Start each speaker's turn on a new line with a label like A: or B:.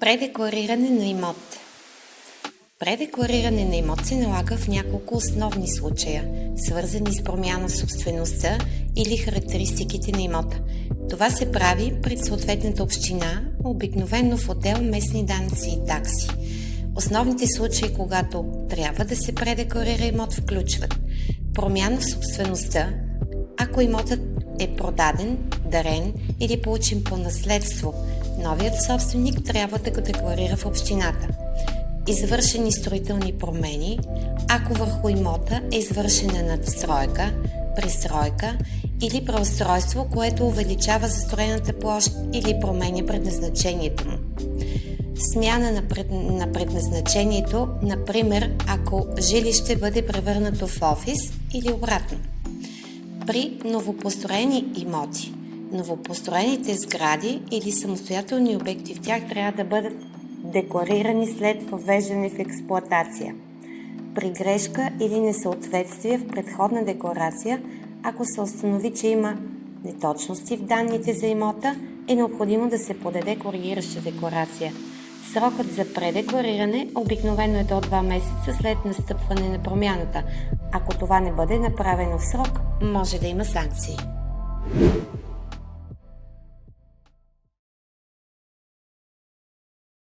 A: Предеклариране на имот. Предеклариране на имот се налага в няколко основни случая, свързани с промяна в собствеността или характеристиките на имота. Това се прави пред съответната община, обикновено в отдел местни данъци и такси. Основните случаи, когато трябва да се предекларира имот, включват промяна в собствеността, ако имотът е продаден, дарен или получен по наследство. Новият собственик трябва да го декларира в общината. Извършени строителни промени, ако върху имота е извършена надстройка, пристройка или преустройство, което увеличава застроената площ или променя предназначението му. Смяна на предназначението, например, ако жилище бъде превърнато в офис или обратно. При новопостроени имоти, новопостроените сгради или самостоятелни обекти в тях трябва да бъдат декларирани след въвеждане в експлоатация. При грешка или несъответствие в предходна декларация, ако се установи, че има неточности в данните за имота, е необходимо да се подаде коригираща декларация. Срокът за предеклариране обикновено е до 2 месеца след настъпване на промяната. Ако това не бъде направено в срок, може да има санкции.